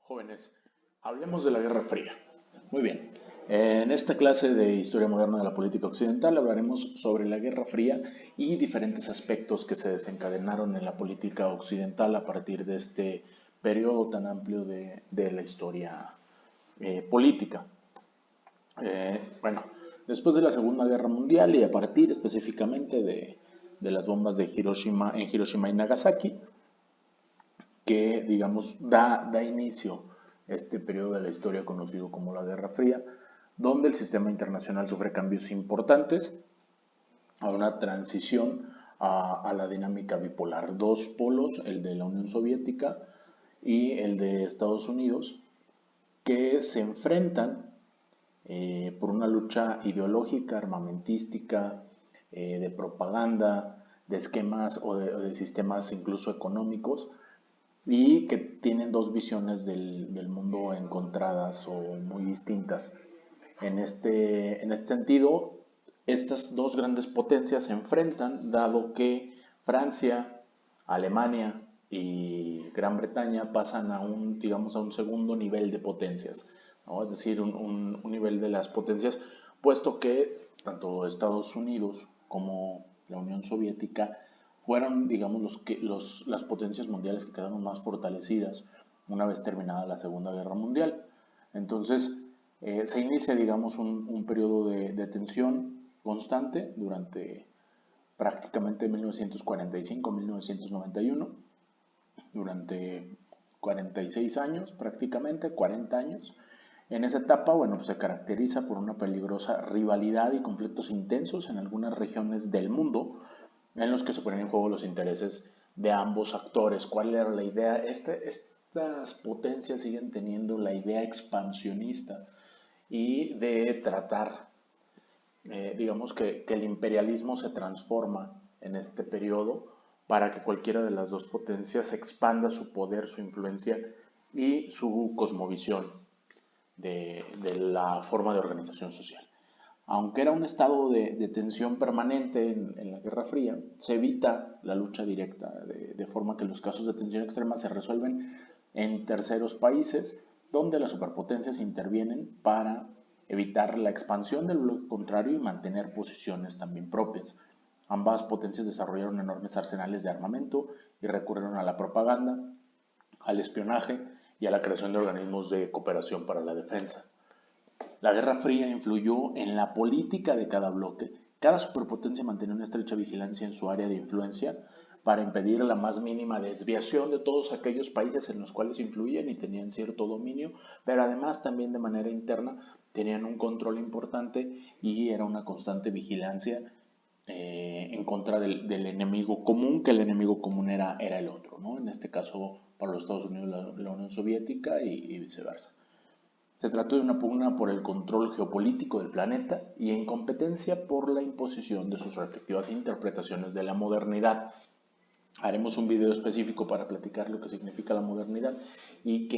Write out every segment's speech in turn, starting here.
Jóvenes, hablemos de la Guerra Fría. Muy bien. En esta clase de Historia Moderna de la Política Occidental hablaremos sobre la Guerra Fría y diferentes aspectos que se desencadenaron en la política occidental a partir de este periodo tan amplio de la historia política. Bueno, después de la Segunda Guerra Mundial y a partir específicamente de las bombas de Hiroshima en Hiroshima y Nagasaki, que, digamos, da inicio a este periodo de la historia conocido como la Guerra Fría, donde el sistema internacional sufre cambios importantes a una transición a la dinámica bipolar. Dos polos, el de la Unión Soviética y el de Estados Unidos, que se enfrentan por una lucha ideológica, armamentística, de propaganda, de esquemas o de sistemas incluso económicos, y que tienen dos visiones del mundo encontradas o muy distintas. En este sentido, estas dos grandes potencias se enfrentan, dado que Francia, Alemania y Gran Bretaña pasan a digamos, a un segundo nivel de potencias, ¿no? Es decir, un nivel de las potencias, puesto que tanto Estados Unidos como la Unión Soviética fueron, digamos, las potencias mundiales que quedaron más fortalecidas una vez terminada la Segunda Guerra Mundial. Entonces, se inicia, digamos, un periodo de tensión constante durante prácticamente 1945-1991, durante 46 años, prácticamente 40 años. En esa etapa, bueno, pues se caracteriza por una peligrosa rivalidad y conflictos intensos en algunas regiones del mundo, en los que se ponen en juego los intereses de ambos actores. ¿Cuál era la idea? Estas potencias siguen teniendo la idea expansionista y de tratar, digamos que el imperialismo se transforma en este periodo para que cualquiera de las dos potencias expanda su poder, su influencia y su cosmovisión de la forma de organización social. Aunque era un estado de tensión permanente en la Guerra Fría, se evita la lucha directa, de forma que los casos de tensión extrema se resuelven en terceros países, donde las superpotencias intervienen para evitar la expansión del bloque contrario y mantener posiciones también propias. Ambas potencias desarrollaron enormes arsenales de armamento y recurrieron a la propaganda, al espionaje y a la creación de organismos de cooperación para la defensa. La Guerra Fría influyó en la política de cada bloque. Cada superpotencia mantenía una estrecha vigilancia en su área de influencia para impedir la más mínima desviación de todos aquellos países en los cuales influían y tenían cierto dominio, pero además también de manera interna tenían un control importante y era una constante vigilancia en contra del enemigo común, que el enemigo común era el otro, ¿no? En este caso, para los Estados Unidos, la Unión Soviética y viceversa. Se trató de una pugna por el control geopolítico del planeta y en competencia por la imposición de sus respectivas interpretaciones de la modernidad. Haremos un video específico para platicar lo que significa la modernidad y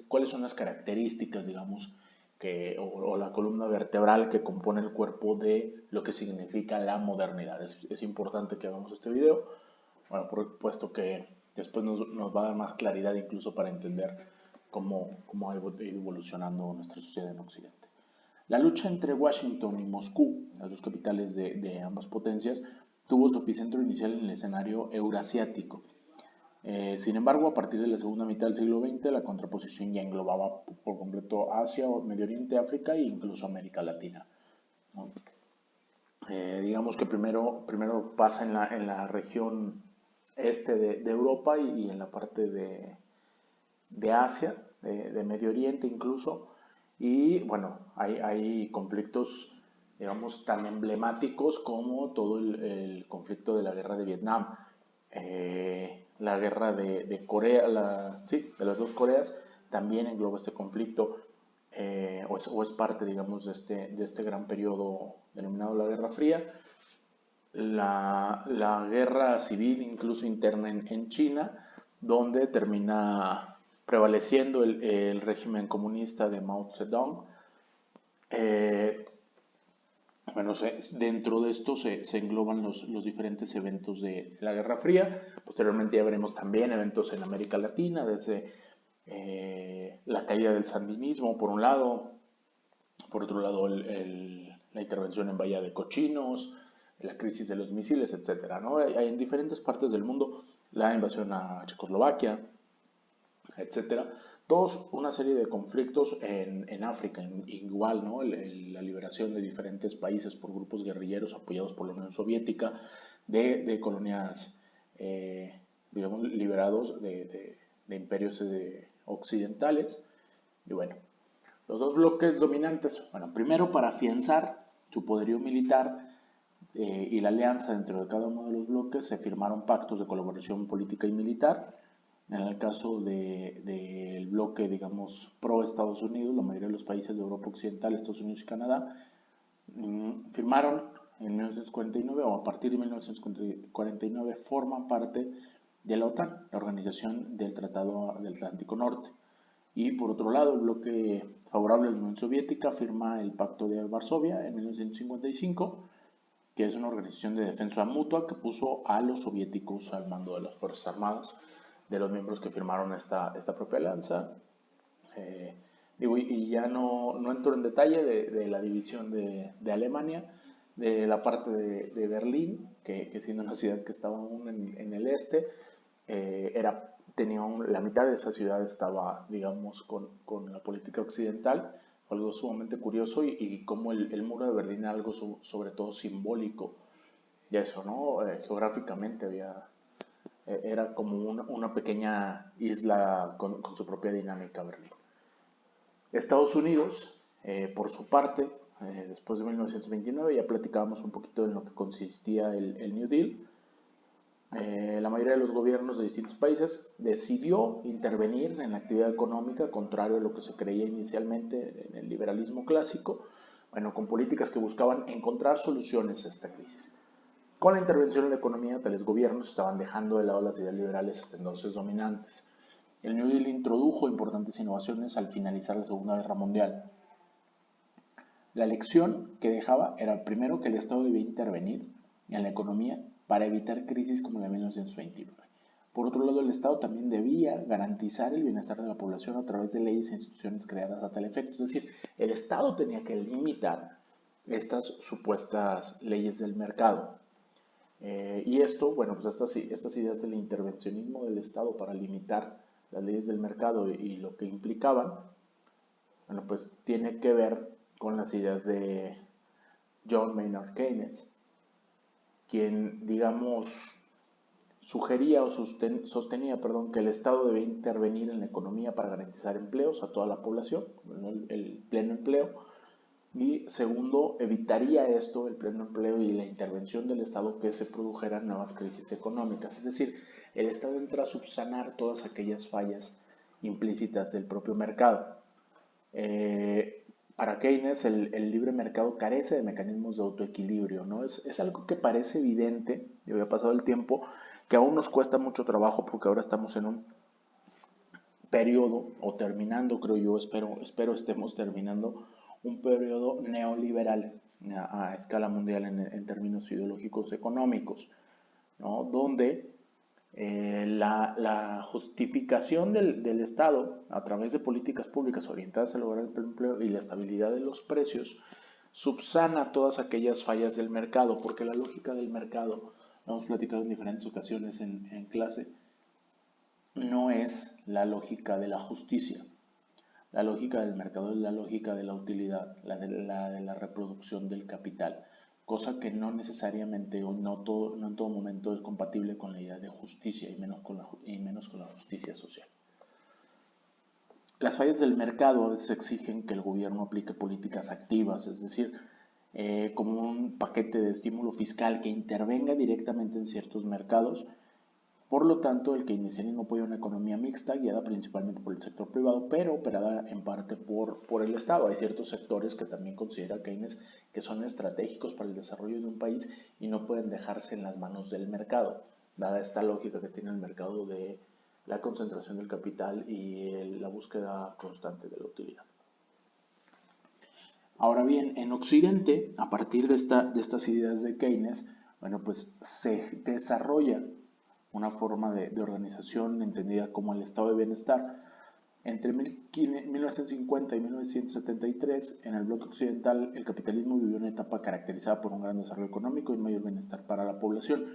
cuáles son las características, digamos, o la columna vertebral que compone el cuerpo de lo que significa la modernidad. Es importante que hagamos este video, bueno, puesto que después nos va a dar más claridad incluso para entender cómo ha ido evolucionando nuestra sociedad en Occidente. La lucha entre Washington y Moscú, las dos capitales de ambas potencias, tuvo su epicentro inicial en el escenario eurasiático. Sin embargo, a partir de la segunda mitad del siglo XX, la contraposición ya englobaba por completo Asia, Medio Oriente, África e incluso América Latina, ¿no? Digamos que primero pasa en la región este de Europa y en la parte de Asia, de Medio Oriente incluso, y bueno, hay conflictos, digamos, tan emblemáticos como todo el conflicto de la guerra de Vietnam, la guerra de Corea, sí, de las dos Coreas, también engloba este conflicto, o es parte, digamos, de este gran periodo denominado la Guerra Fría. La guerra civil, incluso interna en China, donde termina prevaleciendo el régimen comunista de Mao Zedong. Bueno, dentro de esto se engloban los diferentes eventos de la Guerra Fría. Posteriormente ya veremos también eventos en América Latina, desde la caída del sandinismo por un lado, por otro lado la intervención en Bahía de Cochinos, la crisis de los misiles, etcétera, ¿no? Hay en diferentes partes del mundo la invasión a Checoslovaquia, etcétera. Todos una serie de conflictos en África, igual, ¿no? La liberación de diferentes países por grupos guerrilleros apoyados por la Unión Soviética, de colonias, digamos, liberados de imperios occidentales. Y bueno, los dos bloques dominantes, bueno, primero para afianzar su poderío militar y la alianza dentro de cada uno de los bloques se firmaron pactos de colaboración política y militar. En el caso del bloque, digamos, pro Estados Unidos, la mayoría de los países de Europa Occidental, Estados Unidos y Canadá, firmaron en 1949 o a partir de 1949 forman parte de la OTAN, la Organización del Tratado del Atlántico Norte. Y por otro lado, el bloque favorable a la Unión Soviética firma el Pacto de Varsovia en 1955, que es una organización de defensa mutua que puso a los soviéticos al mando de las Fuerzas Armadas de los miembros que firmaron esta propia alianza. Y ya no entro en detalle de la división de Alemania, de la parte de Berlín, que siendo una ciudad que estaba aún en el este, la mitad de esa ciudad estaba, digamos, con la política occidental. Fue algo sumamente curioso y como el muro de Berlín era algo sobre todo simbólico y eso, ¿no? Geográficamente era como una pequeña isla con su propia dinámica Berlín. Estados Unidos, por su parte, después de 1929, ya platicábamos un poquito en lo que consistía el New Deal. La mayoría de los gobiernos de distintos países decidió intervenir en la actividad económica, contrario a lo que se creía inicialmente en el liberalismo clásico, bueno, con políticas que buscaban encontrar soluciones a esta crisis. Con la intervención en la economía, tales gobiernos estaban dejando de lado las ideas liberales hasta entonces dominantes. El New Deal introdujo importantes innovaciones al finalizar la Segunda Guerra Mundial. La lección que dejaba era primero que el Estado debía intervenir en la economía para evitar crisis como la de 1929. Por otro lado, el Estado también debía garantizar el bienestar de la población a través de leyes e instituciones creadas a tal efecto. Es decir, el Estado tenía que limitar estas supuestas leyes del mercado. Y esto, bueno, pues estas ideas del intervencionismo del Estado para limitar las leyes del mercado y lo que implicaban, bueno, pues tiene que ver con las ideas de John Maynard Keynes, quien, digamos, sugería o sostenía, que el Estado debe intervenir en la economía para garantizar empleos a toda la población, el pleno empleo, y segundo, evitaría esto, el pleno empleo y la intervención del Estado, que se produjeran nuevas crisis económicas. Es decir, el Estado entra a subsanar todas aquellas fallas implícitas del propio mercado. Para Keynes, el libre mercado carece de mecanismos de autoequilibrio, ¿no? Es algo que parece evidente, y había pasado el tiempo, que aún nos cuesta mucho trabajo porque ahora estamos en un periodo, o terminando, creo yo, espero estemos terminando, un periodo neoliberal a escala mundial en términos ideológicos económicos, ¿no? Donde la justificación del Estado a través de políticas públicas orientadas a lograr el empleo y la estabilidad de los precios subsana todas aquellas fallas del mercado, porque la lógica del mercado, lo hemos platicado en diferentes ocasiones en clase, no es la lógica de la justicia. La lógica del mercado es la lógica de la utilidad, la de la reproducción del capital, cosa que no necesariamente o no en todo momento es compatible con la idea de justicia y menos con la justicia social. Las fallas del mercado a veces exigen que el gobierno aplique políticas activas, es decir, como un paquete de estímulo fiscal que intervenga directamente en ciertos mercados. Por lo tanto, el keynesianismo apoya una economía mixta guiada principalmente por el sector privado, pero operada en parte por el Estado. Hay ciertos sectores que también considera Keynes que son estratégicos para el desarrollo de un país y no pueden dejarse en las manos del mercado, dada esta lógica que tiene el mercado de la concentración del capital y la búsqueda constante de la utilidad. Ahora bien, en Occidente, a partir de estas ideas de Keynes, bueno, pues se desarrolla una forma de organización entendida como el estado de bienestar, Entre 1950 y 1973, en el bloque occidental, el capitalismo vivió una etapa caracterizada por un gran desarrollo económico y un mayor bienestar para la población.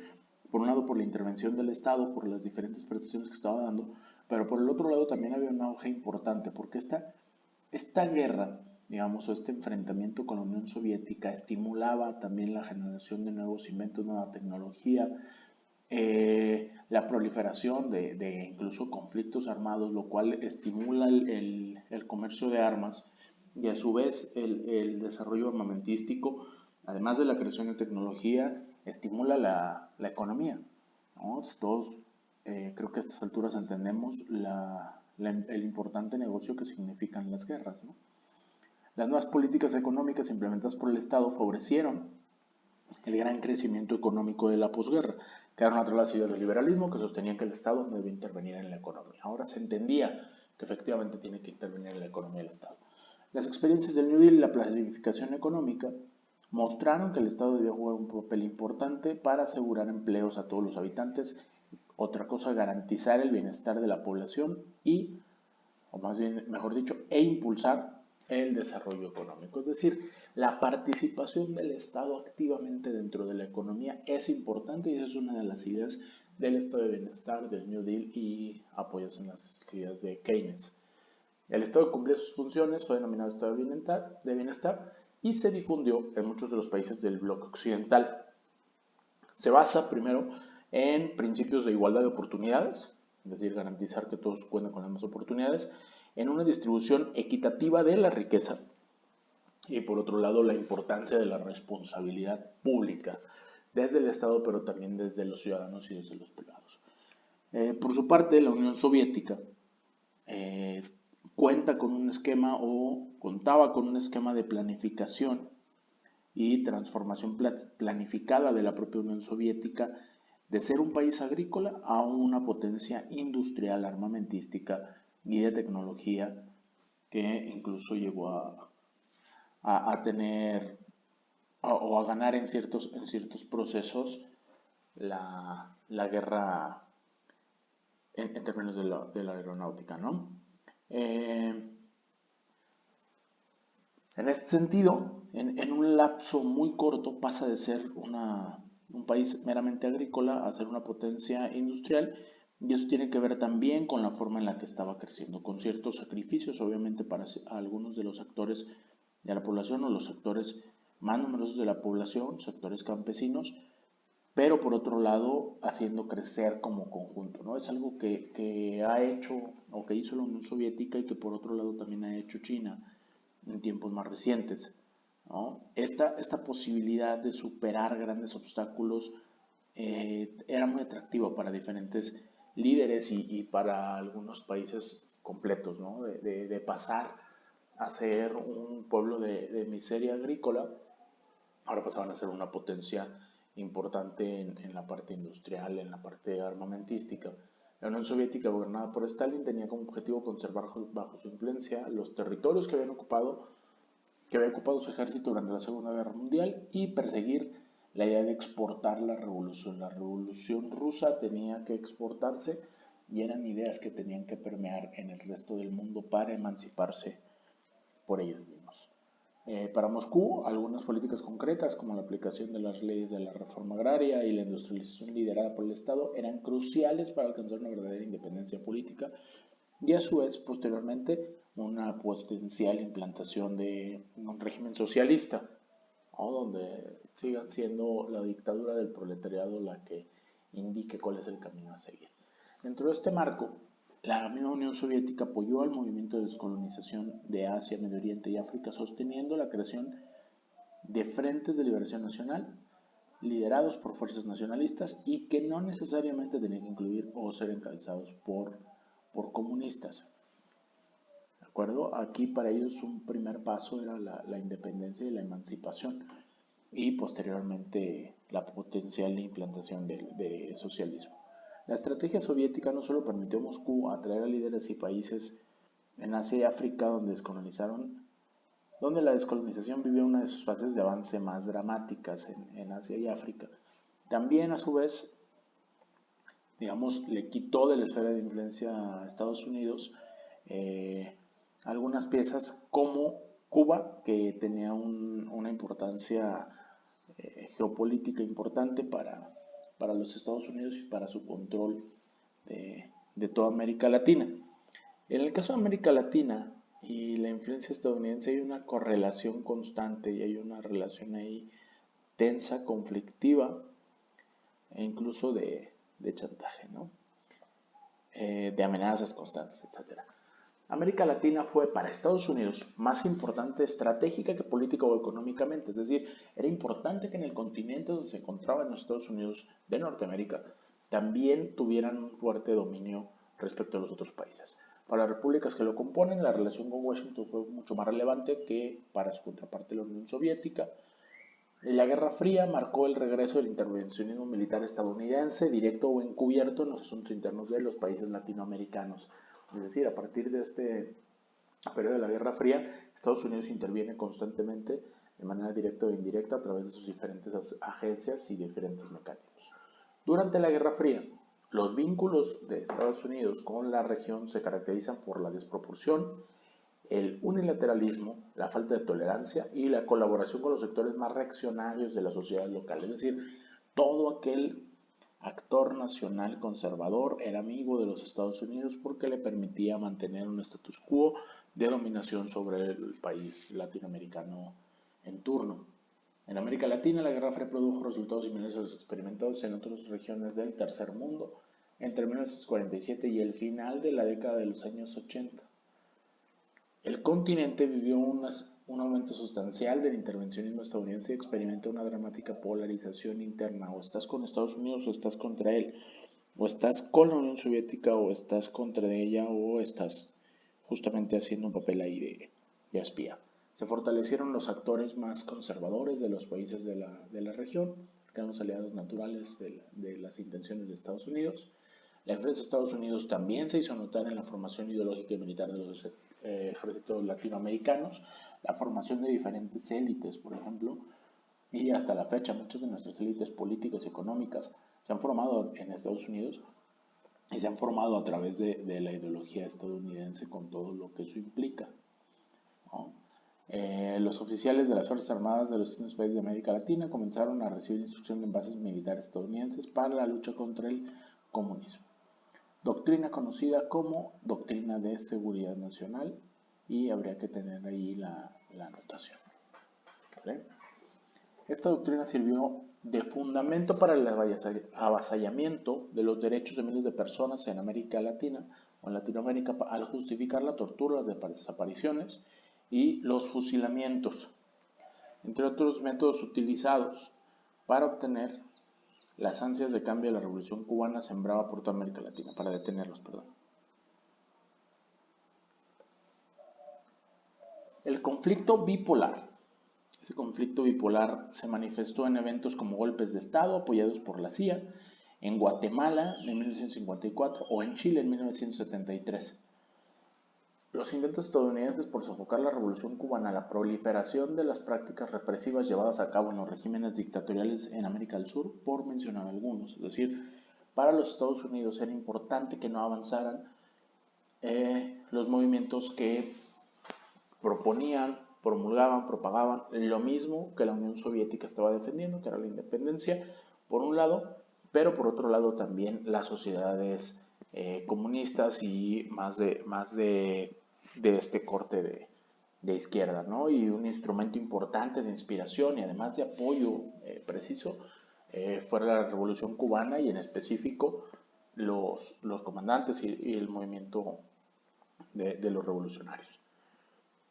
Por un lado, por la intervención del Estado, por las diferentes prestaciones que estaba dando, pero por el otro lado también había un auge importante, porque esta guerra, digamos, o este enfrentamiento con la Unión Soviética estimulaba también la generación de nuevos inventos, nueva tecnología, la proliferación de incluso conflictos armados, lo cual estimula el comercio de armas y a su vez el desarrollo armamentístico, además de la creación de tecnología, estimula la economía, ¿no? Todos creo que a estas alturas entendemos el importante negocio que significan las guerras, ¿no? Las nuevas políticas económicas implementadas por el Estado favorecieron el gran crecimiento económico de la posguerra. Quedaron atrás las ideas del liberalismo que sostenían que el Estado no debía intervenir en la economía. Ahora se entendía que efectivamente tiene que intervenir en la economía del Estado. Las experiencias del New Deal y la planificación económica mostraron que el Estado debía jugar un papel importante para asegurar empleos a todos los habitantes, otra cosa, garantizar el bienestar de la población y, o más bien, mejor dicho, e impulsar el desarrollo económico. Es decir, la participación del Estado activamente dentro de la economía es importante y esa es una de las ideas del estado de bienestar, del New Deal y apoyas en las ideas de Keynes. El Estado cumplía sus funciones, fue denominado estado de bienestar y se difundió en muchos de los países del bloque occidental. Se basa primero en principios de igualdad de oportunidades, es decir, garantizar que todos cuenten con las mismas oportunidades, en una distribución equitativa de la riqueza y por otro lado la importancia de la responsabilidad pública desde el Estado pero también desde los ciudadanos y desde los privados. Por su parte, la Unión Soviética eh, cuenta con un esquema o contaba con un esquema de planificación y transformación planificada de la propia Unión Soviética de ser un país agrícola a una potencia industrial, armamentística y de tecnología que incluso llegó a tener o a ganar en ciertos procesos la guerra en términos de la aeronáutica, ¿no? Eh, en este sentido, en un lapso muy corto pasa de ser un país meramente agrícola a ser una potencia industrial y eso tiene que ver también con la forma en la que estaba creciendo, con ciertos sacrificios obviamente para algunos de los actores de la población o los sectores más numerosos de la población, sectores campesinos, pero por otro lado haciendo crecer como conjunto, ¿no? Es algo que ha hecho o que hizo la Unión Soviética y que por otro lado también ha hecho China en tiempos más recientes, ¿no? Esta posibilidad de superar grandes obstáculos era muy atractiva para diferentes líderes y para algunos países completos, ¿no? De pasar a ser un pueblo de miseria agrícola, ahora pasaban a ser una potencia importante en la parte industrial, en la parte armamentística. La Unión Soviética, gobernada por Stalin, tenía como objetivo conservar bajo su influencia los territorios que había ocupado su ejército durante la Segunda Guerra Mundial y perseguir la idea de exportar la revolución. La revolución rusa tenía que exportarse y eran ideas que tenían que permear en el resto del mundo para emanciparse por ellos mismos. Para Moscú, algunas políticas concretas, como la aplicación de las leyes de la reforma agraria y la industrialización liderada por el Estado, eran cruciales para alcanzar una verdadera independencia política y a su vez, posteriormente, una potencial implantación de un régimen socialista, ¿no? Donde siga siendo la dictadura del proletariado la que indique cuál es el camino a seguir. Dentro de este marco, la misma Unión Soviética apoyó al movimiento de descolonización de Asia, Medio Oriente y África, sosteniendo la creación de frentes de liberación nacional liderados por fuerzas nacionalistas y que no necesariamente tenían que incluir o ser encabezados por comunistas. ¿De acuerdo? Aquí para ellos un primer paso era la independencia y la emancipación y posteriormente la potencial implantación de socialismo. La estrategia soviética no solo permitió a Moscú atraer a líderes y países en Asia y África donde la descolonización vivió una de sus fases de avance más dramáticas en Asia y África. También a su vez, digamos, le quitó de la esfera de influencia a Estados Unidos eh, algunas piezas como Cuba, que tenía una importancia geopolítica importante para los Estados Unidos y para su control de toda América Latina. En el caso de América Latina y la influencia estadounidense hay una correlación constante y hay una relación ahí tensa, conflictiva e incluso de chantaje, ¿no? De amenazas constantes, etcétera. América Latina fue para Estados Unidos más importante estratégica que política o económicamente, es decir, era importante que en el continente donde se encontraban los Estados Unidos de Norteamérica también tuvieran un fuerte dominio respecto a los otros países. Para las repúblicas que lo componen, la relación con Washington fue mucho más relevante que para su contraparte la Unión Soviética. La Guerra Fría marcó el regreso del intervencionismo militar estadounidense, directo o encubierto, en los asuntos internos de los países latinoamericanos. Es decir, a partir de este periodo de la Guerra Fría, Estados Unidos interviene constantemente de manera directa o indirecta a través de sus diferentes agencias y diferentes mecanismos. Durante la Guerra Fría, los vínculos de Estados Unidos con la región se caracterizan por la desproporción, el unilateralismo, la falta de tolerancia y la colaboración con los sectores más reaccionarios de la sociedad local. Es decir, todo aquel actor nacional conservador era amigo de los Estados Unidos porque le permitía mantener un status quo de dominación sobre el país latinoamericano en turno. En América Latina, la Guerra Fría produjo resultados similares a los experimentados en otras regiones del tercer mundo entre 1947 y el final de la década de los años 80. El continente vivió un aumento sustancial del intervencionismo estadounidense y experimenta una dramática polarización interna. O estás con Estados Unidos o estás contra él. O estás con la Unión Soviética o estás contra ella o estás justamente haciendo un papel ahí de espía. Se fortalecieron los actores más conservadores de los países de la región, que eran los aliados naturales de las intenciones de Estados Unidos. La influencia de Estados Unidos también se hizo notar en la formación ideológica y militar de los ejércitos latinoamericanos, la formación de diferentes élites, por ejemplo, y hasta la fecha muchas de nuestras élites políticas y económicas se han formado en Estados Unidos y se han formado a través de la ideología estadounidense con todo lo que eso implica, ¿no? Los oficiales de las Fuerzas Armadas de los distintos países de América Latina comenzaron a recibir instrucción en bases militares estadounidenses para la lucha contra el comunismo. Doctrina conocida como Doctrina de Seguridad Nacional y habría que tener ahí la anotación. ¿Vale? Esta doctrina sirvió de fundamento para el avasallamiento de los derechos de miles de personas en América Latina o en Latinoamérica al justificar la tortura, las desapariciones y los fusilamientos, entre otros métodos utilizados para obtener las ansias de cambio de la revolución cubana sembraba por toda América Latina, para detenerlos, perdón. El conflicto bipolar. Ese conflicto bipolar se manifestó en eventos como golpes de Estado apoyados por la CIA, en Guatemala en 1954 o en Chile en 1973. Los intentos estadounidenses por sofocar la revolución cubana, la proliferación de las prácticas represivas llevadas a cabo en los regímenes dictatoriales en América del Sur, por mencionar algunos. Es decir, para los Estados Unidos era importante que no avanzaran los movimientos que proponían, promulgaban, propagaban lo mismo que la Unión Soviética estaba defendiendo, que era la independencia, por un lado, pero por otro lado también las sociedades comunistas y más de este corte de izquierda, ¿no? Y un instrumento importante de inspiración y además de apoyo preciso fue la Revolución Cubana y en específico los comandantes y el movimiento de los revolucionarios.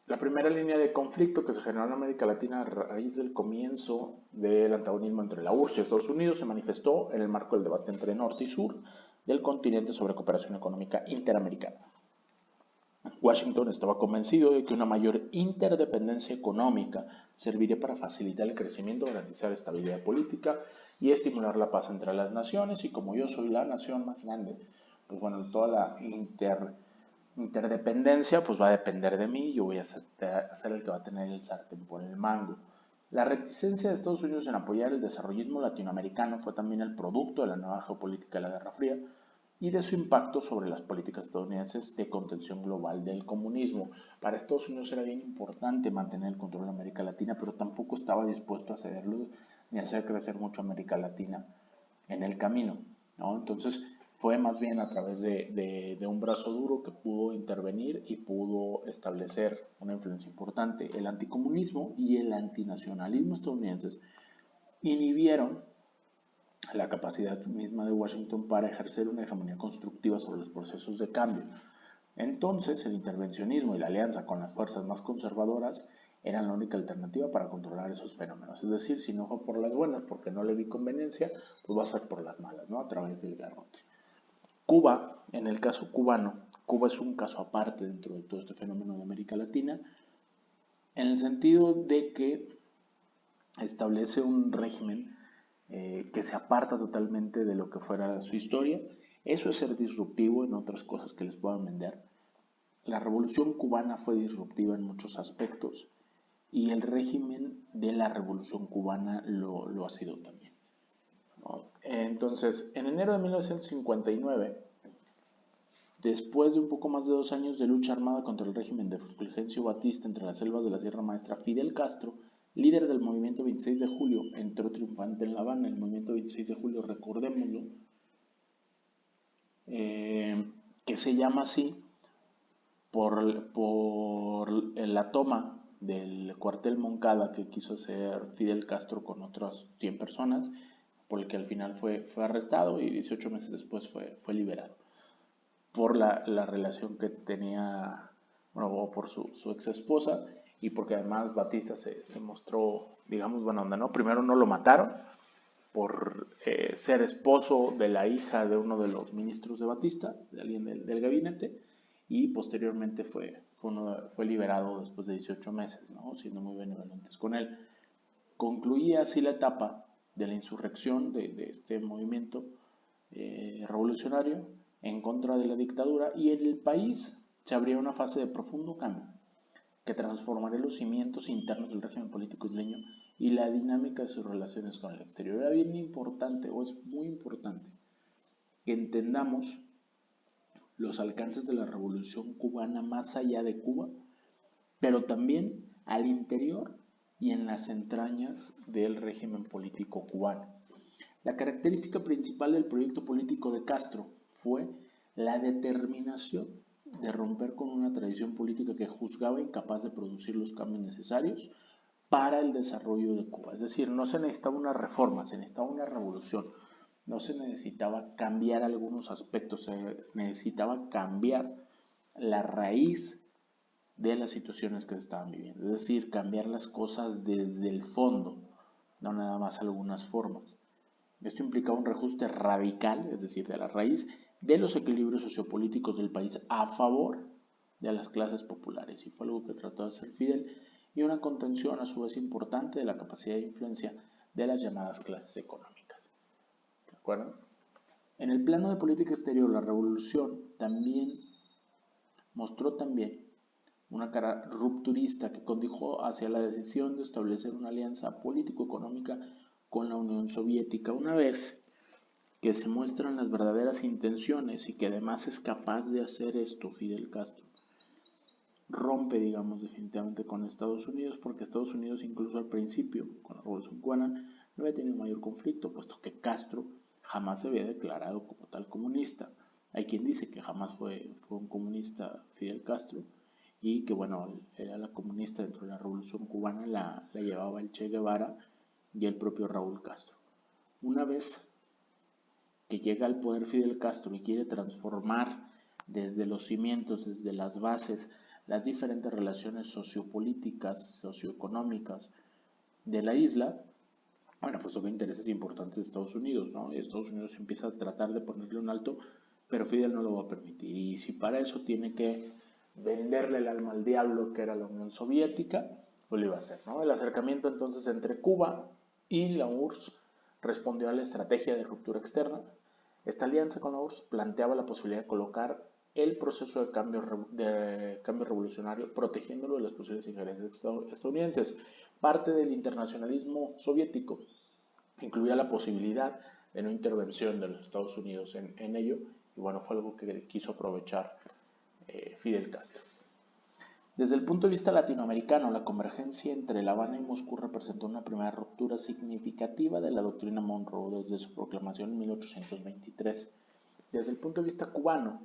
La primera línea de conflicto que se generó en América Latina a raíz del comienzo del antagonismo entre la URSS y Estados Unidos se manifestó en el marco del debate entre norte y sur del continente sobre cooperación económica interamericana. Washington estaba convencido de que una mayor interdependencia económica serviría para facilitar el crecimiento, garantizar estabilidad política y estimular la paz entre las naciones. Y como yo soy la nación más grande, pues bueno, toda la interdependencia pues va a depender de mí, yo voy a ser el que va a tener el sartén por el mango. La reticencia de Estados Unidos en apoyar el desarrollismo latinoamericano fue también el producto de la nueva geopolítica de la Guerra Fría, y de su impacto sobre las políticas estadounidenses de contención global del comunismo. Para Estados Unidos era bien importante mantener el control de América Latina, pero tampoco estaba dispuesto a cederlo ni a hacer crecer mucho América Latina en el camino, ¿no? Entonces fue más bien a través de un brazo duro que pudo intervenir y pudo establecer una influencia importante. El anticomunismo y el antinacionalismo estadounidenses inhibieron la capacidad misma de Washington para ejercer una hegemonía constructiva sobre los procesos de cambio. Entonces, el intervencionismo y la alianza con las fuerzas más conservadoras eran la única alternativa para controlar esos fenómenos. Es decir, si no fue por las buenas, porque no le vi conveniencia, pues va a ser por las malas, ¿no? A través del garrote. Cuba, en el caso cubano, Cuba es un caso aparte dentro de todo este fenómeno de América Latina, en el sentido de que establece un régimen que se aparta totalmente de lo que fuera su historia. Eso es ser disruptivo en otras cosas que les puedan vender. La revolución cubana fue disruptiva en muchos aspectos y el régimen de la revolución cubana lo ha sido también, ¿no? Entonces, en enero de 1959, después de un poco más de 2 años de lucha armada contra el régimen de Fulgencio Batista entre las selvas de la Sierra Maestra, Fidel Castro, líder del movimiento 26 de julio, entró triunfante en La Habana. El movimiento 26 de julio, recordémoslo, que se llama así por la toma del cuartel Moncada que quiso hacer Fidel Castro con otras 100 personas, por el que al final fue arrestado y 18 meses después fue liberado por la relación que tenía, bueno, por su ex esposa, y porque además Batista se mostró, digamos, buena onda, ¿no? Primero no lo mataron por ser esposo de la hija de uno de los ministros de Batista, de alguien del gabinete, y posteriormente fue liberado después de 18 meses, ¿no? Siendo muy benevolentes con él. Concluía así la etapa de la insurrección de este movimiento revolucionario en contra de la dictadura, y en el país se abría una fase de profundo cambio que transformaría los cimientos internos del régimen político isleño y la dinámica de sus relaciones con el exterior. Era bien importante, o es muy importante, que entendamos los alcances de la revolución cubana más allá de Cuba, pero también al interior y en las entrañas del régimen político cubano. La característica principal del proyecto político de Castro fue la determinación de romper con una tradición política que juzgaba incapaz de producir los cambios necesarios para el desarrollo de Cuba. Es decir, no se necesitaba una reforma, se necesitaba una revolución. No se necesitaba cambiar algunos aspectos, se necesitaba cambiar la raíz de las situaciones que se estaban viviendo. Es decir, cambiar las cosas desde el fondo, no nada más algunas formas. Esto implicaba un reajuste radical, es decir, de la raíz, de los equilibrios sociopolíticos del país a favor de las clases populares, y fue algo que trató de hacer Fidel, y una contención a su vez importante de la capacidad de influencia de las llamadas clases económicas. ¿De acuerdo? En el plano de política exterior, la revolución mostró también una cara rupturista que condujo hacia la decisión de establecer una alianza político-económica con la Unión Soviética. Una vez que se muestran las verdaderas intenciones y que además es capaz de hacer esto Fidel Castro, rompe, digamos, definitivamente con Estados Unidos, porque Estados Unidos incluso al principio, con la Revolución Cubana, no había tenido mayor conflicto, puesto que Castro jamás se había declarado como tal comunista. Hay quien dice que jamás fue un comunista Fidel Castro, y que bueno, era la comunista dentro de la Revolución Cubana, la llevaba el Che Guevara y el propio Raúl Castro. Una vez que llega al poder Fidel Castro y quiere transformar desde los cimientos, desde las bases, las diferentes relaciones sociopolíticas, socioeconómicas de la isla, bueno, pues son intereses importantes de Estados Unidos, ¿no? Y Estados Unidos empieza a tratar de ponerle un alto, pero Fidel no lo va a permitir. Y si para eso tiene que venderle el alma al diablo, que era la Unión Soviética, pues lo iba a hacer, ¿no? El acercamiento entonces entre Cuba y la URSS respondió a la estrategia de ruptura externa. Esta alianza con la URSS planteaba la posibilidad de colocar el proceso de cambio revolucionario, protegiéndolo de las posibles injerencias estadounidenses. Parte del internacionalismo soviético incluía la posibilidad de no intervención de los Estados Unidos en ello, bueno, fue algo que quiso aprovechar Fidel Castro. Desde el punto de vista latinoamericano, la convergencia entre La Habana y Moscú representó una primera ruptura significativa de la doctrina Monroe desde su proclamación en 1823. Desde el punto de vista cubano,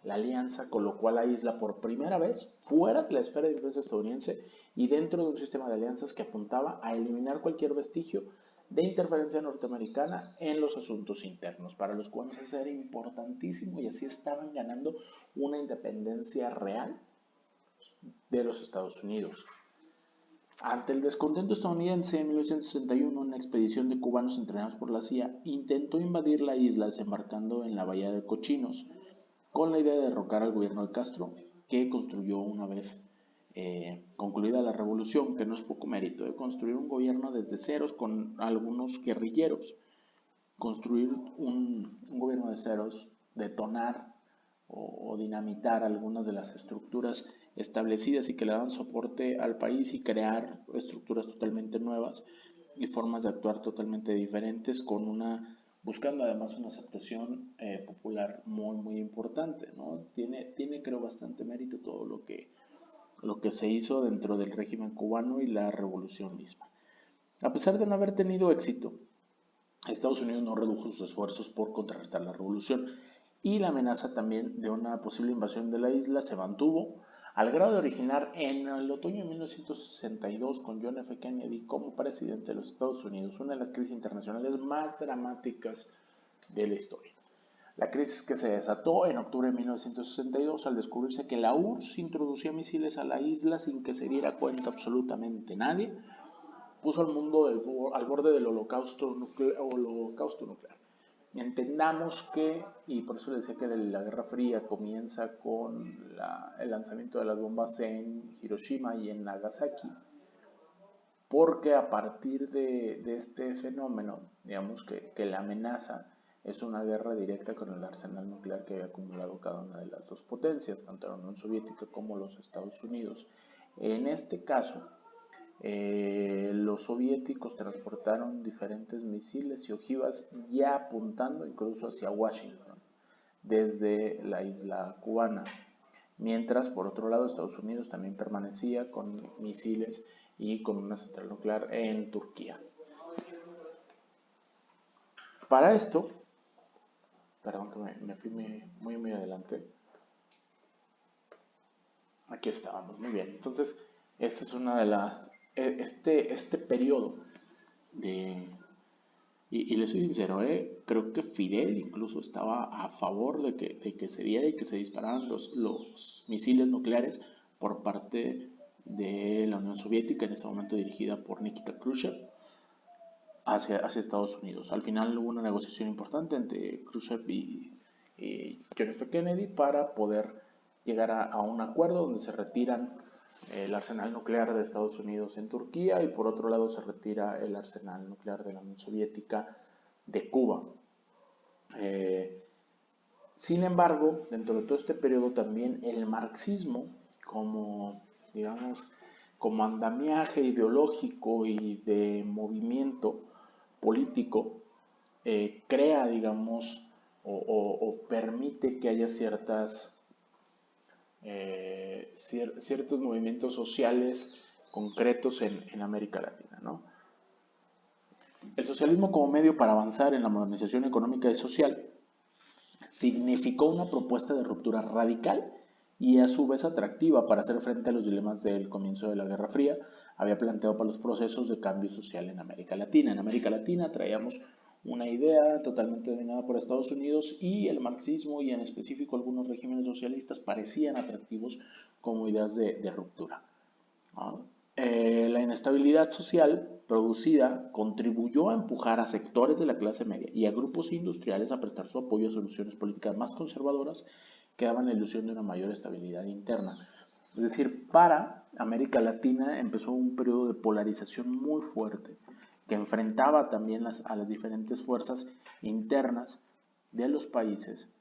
la alianza colocó a la isla por primera vez fuera de la esfera de influencia estadounidense y dentro de un sistema de alianzas que apuntaba a eliminar cualquier vestigio de interferencia norteamericana en los asuntos internos. Para los cubanos eso era importantísimo y así estaban ganando una independencia real de los Estados Unidos. Ante el descontento estadounidense, en 1961, una expedición de cubanos entrenados por la CIA intentó invadir la isla desembarcando en la bahía de Cochinos, con la idea de derrocar al gobierno de Castro, que construyó una vez concluida la revolución, que no es poco mérito, de construir un gobierno desde ceros con algunos guerrilleros, construir un gobierno de ceros, detonar o dinamitar algunas de las estructuras establecidas y que le dan soporte al país y crear estructuras totalmente nuevas y formas de actuar totalmente diferentes buscando además una aceptación popular muy importante, ¿no? Tiene creo bastante mérito todo lo que se hizo dentro del régimen cubano y la revolución misma. A pesar de no haber tenido éxito, Estados Unidos no redujo sus esfuerzos por contrarrestar la revolución y la amenaza también de una posible invasión de la isla se mantuvo al grado de originar en el otoño de 1962 con John F. Kennedy como presidente de los Estados Unidos una de las crisis internacionales más dramáticas de la historia. La crisis que se desató en octubre de 1962 al descubrirse que la URSS introducía misiles a la isla sin que se diera cuenta absolutamente nadie, puso al mundo al borde del holocausto nuclear. Entendamos que, y por eso les decía que la Guerra Fría comienza con el lanzamiento de las bombas en Hiroshima y en Nagasaki, porque a partir de este fenómeno, digamos que la amenaza es una guerra directa con el arsenal nuclear que había acumulado cada una de las dos potencias, tanto la Unión Soviética como los Estados Unidos. En este caso, los soviéticos transportaron diferentes misiles y ojivas ya apuntando incluso hacia Washington desde la isla cubana, mientras por otro lado Estados Unidos también permanecía con misiles y con una central nuclear en Turquía. Para esto, perdón que me fui muy adelante, aquí estábamos, muy bien. Entonces, esta es una de las este periodo de, y le soy sincero, creo que Fidel incluso estaba a favor de que se diera y que se dispararan los misiles nucleares por parte de la Unión Soviética, en ese momento dirigida por Nikita Khrushchev, hacia Estados Unidos. Al final hubo una negociación importante entre Khrushchev y John F. Kennedy para poder llegar a un acuerdo donde se retiran el arsenal nuclear de Estados Unidos en Turquía y por otro lado se retira el arsenal nuclear de la Unión Soviética de Cuba. Sin embargo, dentro de todo este periodo también el marxismo como, digamos, como andamiaje ideológico y de movimiento político crea, digamos, o permite que haya ciertos movimientos sociales concretos en América Latina, ¿no? El socialismo como medio para avanzar en la modernización económica y social significó una propuesta de ruptura radical y a su vez atractiva para hacer frente a los dilemas del comienzo de la Guerra Fría. Había planteado para los procesos de cambio social en América Latina. En América Latina traíamos una idea totalmente dominada por Estados Unidos y el marxismo y en específico algunos regímenes socialistas parecían atractivos como ideas de ruptura. La inestabilidad social producida contribuyó a empujar a sectores de la clase media y a grupos industriales a prestar su apoyo a soluciones políticas más conservadoras que daban la ilusión de una mayor estabilidad interna. Es decir, para América Latina empezó un periodo de polarización muy fuerte que enfrentaba también a las diferentes fuerzas internas de los países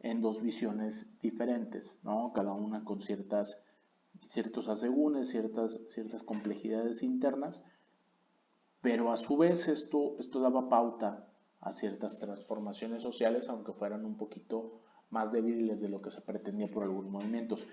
en dos visiones diferentes, ¿no? Cada una con ciertos asegúnes, ciertas complejidades internas, pero a su vez esto daba pauta a ciertas transformaciones sociales, aunque fueran un poquito más débiles de lo que se pretendía por algunos movimientos.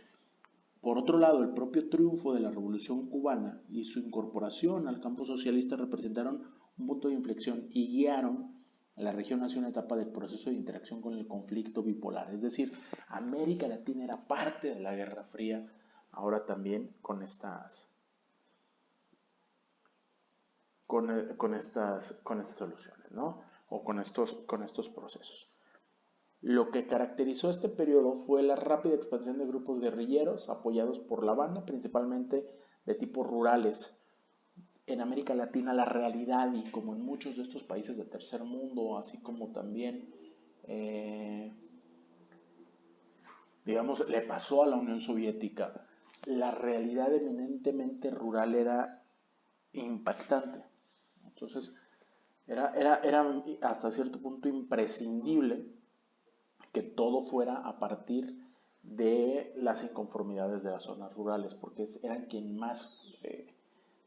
Por otro lado, el propio triunfo de la Revolución cubana y su incorporación al campo socialista representaron un punto de inflexión y guiaron a la región hacia una etapa del proceso de interacción con el conflicto bipolar. Es decir, América Latina era parte de la Guerra Fría, ahora también con estas soluciones, ¿no? O con estos procesos. Lo que caracterizó este periodo fue la rápida expansión de grupos guerrilleros apoyados por La Habana, principalmente de tipos rurales. En América Latina la realidad, y como en muchos de estos países del tercer mundo, así como también, digamos, le pasó a la Unión Soviética, la realidad eminentemente rural era impactante. Entonces, era hasta cierto punto imprescindible que todo fuera a partir de las inconformidades de las zonas rurales, porque eran quien más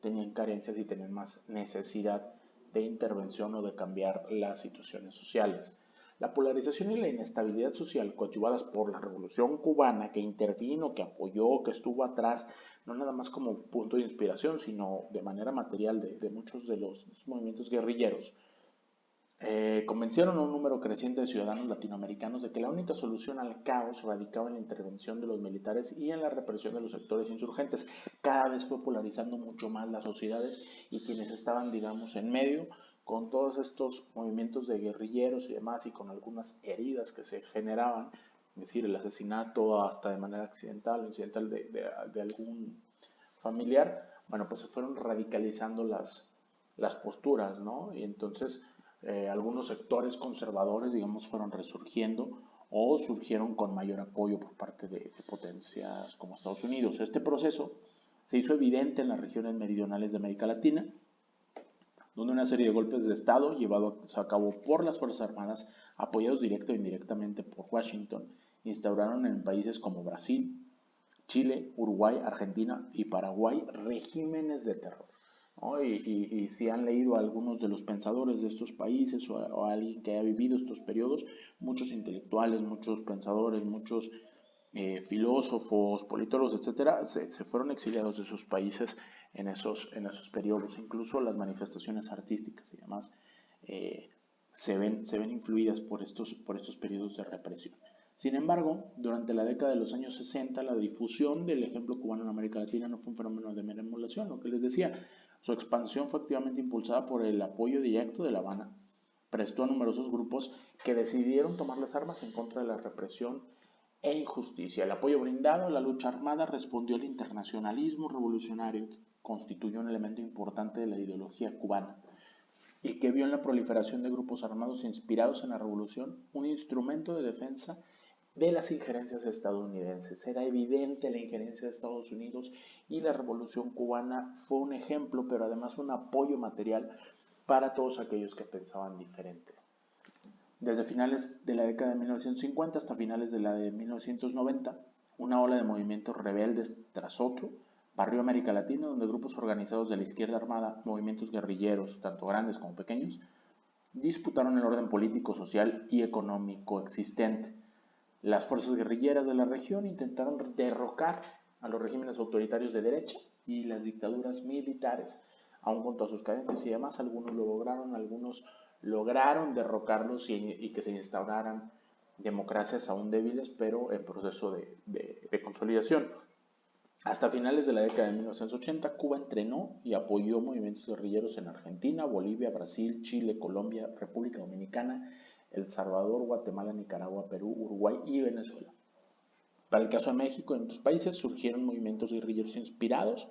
tenían carencias y tenían más necesidad de intervención o de cambiar las situaciones sociales. La polarización y la inestabilidad social coadyuvadas por la Revolución Cubana, que intervino, que apoyó, que estuvo atrás, no nada más como punto de inspiración, sino de manera material de muchos de los movimientos guerrilleros, convencieron a un número creciente de ciudadanos latinoamericanos de que la única solución al caos radicaba en la intervención de los militares y en la represión de los sectores insurgentes. Cada vez fue polarizando mucho más las sociedades y quienes estaban, digamos, en medio, con todos estos movimientos de guerrilleros y demás, y con algunas heridas que se generaban, es decir, el asesinato hasta de manera accidental, incidental de algún familiar, bueno, pues se fueron radicalizando las posturas, ¿no? Y entonces algunos sectores conservadores, digamos, fueron resurgiendo o surgieron con mayor apoyo por parte de potencias como Estados Unidos. Este proceso se hizo evidente en las regiones meridionales de América Latina, donde una serie de golpes de Estado llevados a cabo por las Fuerzas Armadas, apoyados directa o indirectamente por Washington, instauraron en países como Brasil, Chile, Uruguay, Argentina y Paraguay regímenes de terror, ¿no? Y si han leído a algunos de los pensadores de estos países o a alguien que haya vivido estos periodos, muchos intelectuales, muchos pensadores, muchos filósofos, politólogos, etcétera, se fueron exiliados de sus países en esos periodos. Incluso las manifestaciones artísticas y demás se ven influidas por estos periodos de represión. Sin embargo, durante la década de los años 60, la difusión del ejemplo cubano en América Latina no fue un fenómeno de mera emulación, lo que les decía. Su expansión fue activamente impulsada por el apoyo directo de La Habana. Prestó a numerosos grupos que decidieron tomar las armas en contra de la represión e injusticia. El apoyo brindado a la lucha armada respondió al internacionalismo revolucionario, que constituyó un elemento importante de la ideología cubana, y que vio en la proliferación de grupos armados inspirados en la revolución un instrumento de defensa de las injerencias estadounidenses. Era evidente la injerencia de Estados Unidos y la Revolución Cubana fue un ejemplo, pero además un apoyo material para todos aquellos que pensaban diferente. Desde finales de la década de 1950 hasta finales de la de 1990, una ola de movimientos rebeldes tras otro barrió América Latina, donde grupos organizados de la izquierda armada, movimientos guerrilleros, tanto grandes como pequeños, disputaron el orden político, social y económico existente. Las fuerzas guerrilleras de la región intentaron derrocar a los regímenes autoritarios de derecha y las dictaduras militares, aun con todas sus carencias y demás. Algunos lo lograron, algunos lograron derrocarlos y que se instauraran democracias aún débiles, pero en proceso de consolidación. Hasta finales de la década de 1980, Cuba entrenó y apoyó movimientos guerrilleros en Argentina, Bolivia, Brasil, Chile, Colombia, República Dominicana, El Salvador, Guatemala, Nicaragua, Perú, Uruguay y Venezuela. Para el caso de México y en otros países surgieron movimientos guerrilleros inspirados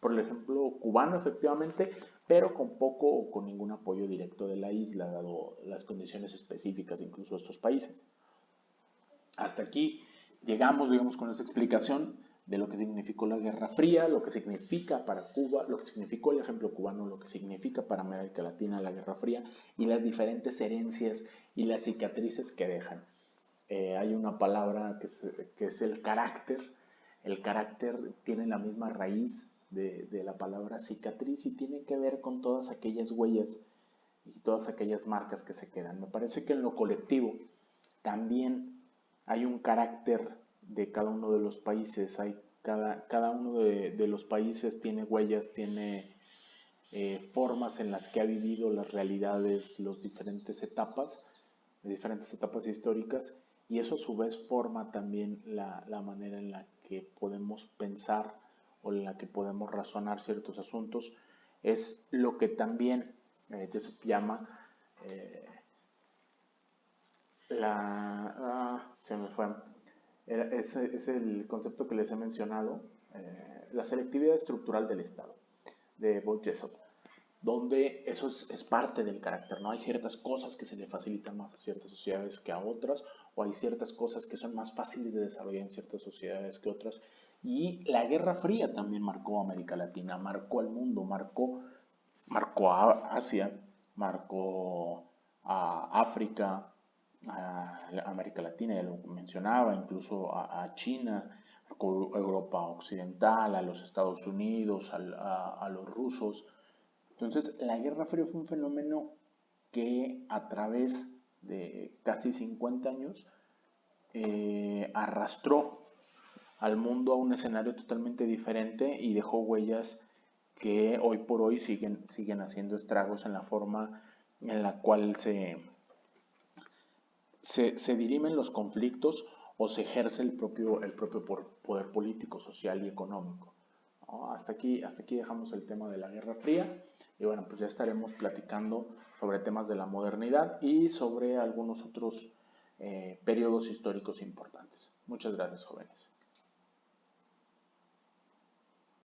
por el ejemplo cubano, efectivamente, pero con poco o con ningún apoyo directo de la isla, dado las condiciones específicas incluso de estos países. Hasta aquí llegamos, digamos, con esta explicación de lo que significó la Guerra Fría, lo que significa para Cuba, lo que significó el ejemplo cubano, lo que significa para América Latina la Guerra Fría y las diferentes herencias y las cicatrices que dejan. Hay una palabra que es el carácter. El carácter tiene la misma raíz de la palabra cicatriz y tiene que ver con todas aquellas huellas y todas aquellas marcas que se quedan. Me parece que en lo colectivo también hay un carácter de cada uno de los países, cada uno de los países tiene huellas, tiene formas en las que ha vivido las realidades, diferentes etapas históricas, y eso a su vez forma también la manera en la que podemos pensar o en la que podemos razonar ciertos asuntos. Es lo que también Joseph llama eh, se me fue. Es el concepto que les he mencionado, la selectividad estructural del Estado, de Bob Jessop, donde eso es parte del carácter, ¿no? Hay ciertas cosas que se le facilitan más a ciertas sociedades que a otras, o hay ciertas cosas que son más fáciles de desarrollar en ciertas sociedades que otras. Y la Guerra Fría también marcó a América Latina, marcó al mundo, marcó a Asia, marcó a África, a América Latina, ya lo mencionaba, incluso a China, a Europa Occidental, a los Estados Unidos, a los rusos. Entonces, la Guerra Fría fue un fenómeno que a través de casi 50 años arrastró al mundo a un escenario totalmente diferente y dejó huellas que hoy por hoy siguen haciendo estragos en la forma en la cual se dirimen los conflictos o se ejerce el propio poder político, social y económico. ¿No? Hasta aquí dejamos el tema de la Guerra Fría y bueno, pues ya estaremos platicando sobre temas de la modernidad y sobre algunos otros periodos históricos importantes. Muchas gracias, jóvenes.